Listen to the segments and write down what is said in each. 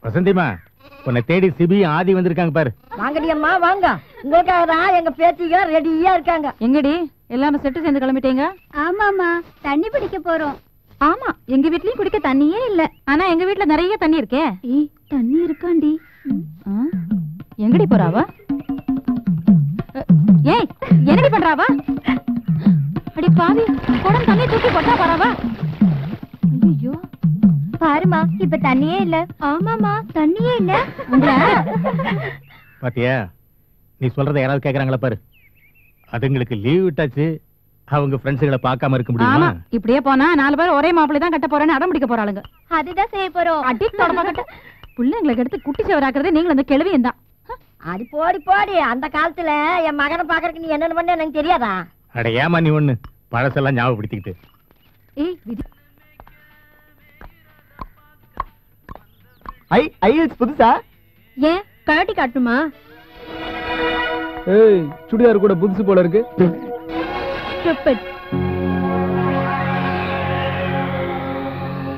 வசந்திமா, உன்னை தேடி சிபி ஆதி வந்திருக்காங்க பாரு. வாங்கடி அம்மா வாங்க. உங்களுக்காக தான் எங்க பேத்திங்க ரெடியா இருக்காங்க. எங்கடி எல்லாரும் செட்டு சேர்ந்து கிளம்பிட்டீங்க? ஆமாமா, தண்ணி பிடிக்க போறோம். ஆமா, எங்க வீட்லயும் குடிக்க தண்ணியே இல்ல. ஆனா எங்க வீட்ல நிறைய தண்ணி இருக்கே. ஏய், தண்ணி இருக்காண்டி. எங்கடி போறாவா? ஏய், என்னடி பண்றாவா? அடி பாவி, குடம் தண்ணி தூக்கி கொட்டா போறாவா? ஐயோ, பாருமா, இப்ப தண்ணியே இல்ல. ஆமாமா, தண்ணியே இல்ல. பாத்தியா, நீ சொல்றத யாராவது கேக்குறாங்களா பாரு. அதுங்களுக்கு லீவ் விட்டாச்சு, அவங்க ஃப்ரெண்ட்ஸுகளை பார்க்காம இருக்க முடியுமா? இப்படியே போனா 4 பேர் ஒரே மாப்பிள்ளை தான் கட்ட போறேன்னு அடம் பிடிக்க போறாளுங்க. அதுதான் செய்ய போறோம். அடி தொடப்ப கட்ட பிள்ளைங்களுக்கு எடுத்து குட்டி சவராக்குறதே நீங்க அந்த கிழவியும் தான். அடி போடி போடி. அந்த காலத்துல என் மகனை பாக்குறதுக்கு நீ என்னென்ன பண்ண எனக்கு தெரியாதா? அட ஏமா நீ ஒண்ணு பழசெல்லாம் ஞாபகப்படுத்திக்கிட்டு. ஏய் விதி, ஐஎல்ஸ் புதுசா? ஏன் கழட்டி காட்டுமா? ஏய், சுடிதார் கூட புதுசு போல இருக்கு.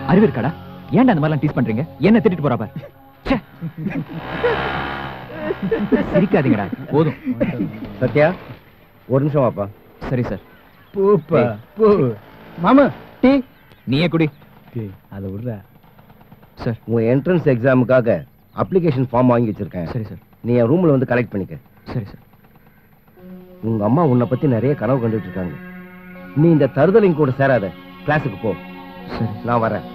அறிவு இருக்காடா? ஏன்டா அந்த மாதிரிலாம் டீஸ் பண்றீங்க? என்ன திட்டிட்டு போறா பாரு. சிரிக்காதீங்கடா, போதும். சத்யா, ஒரு நிமிஷம் வாப்பா. சரி சார். பூப்பா பூ. மாமா டீ. நீயே குடி. அதை விடுற சார். உன் என்ட்ரன்ஸ் எக்ஸாமுக்காக அப்ளிகேஷன் ஃபார்ம் வாங்கி வச்சிருக்கேன். சரி சார். நீ என் ரூம்ல வந்து கலெக்ட் பண்ணிக்க. சரி சார். உங்க அம்மா உன்னை பத்தி நிறைய கனவு கண்டுட்டு இருக்காங்க. நீ இந்த தருதலையும் கூட சேராத, கிளாஸுக்கு போ. சரி, நான் வரேன்.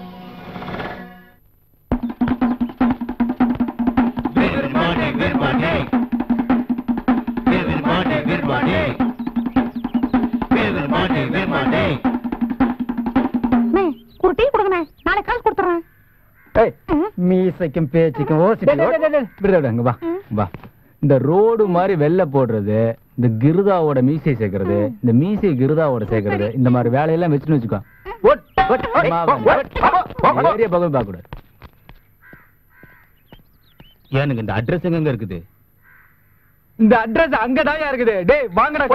ஒரு டீ கொடுங்கண்ணே, நாளை காசு கொடுத்துறேன். மீசைக்கும் பேச்சுக்கும் ஓசிட்டு வா வா. இந்த ரோடு மாதிரி வெள்ளை போடுறது, இந்த கிருதாவோட மீசை சேர்க்கறது, இந்த மீசை கிருதாவோட சேர்க்கறது, இந்த மாதிரி வேலையெல்லாம் வச்சுன்னு வச்சுக்கோ. ஏரியா பக்கம் பார்க்க கூடாது. ஏனுங்க இந்த அட்ரஸ் எங்க இருக்குது? இந்த அட்ரஸ் அங்கதான் இருக்குது. டேய் வாங்கடா.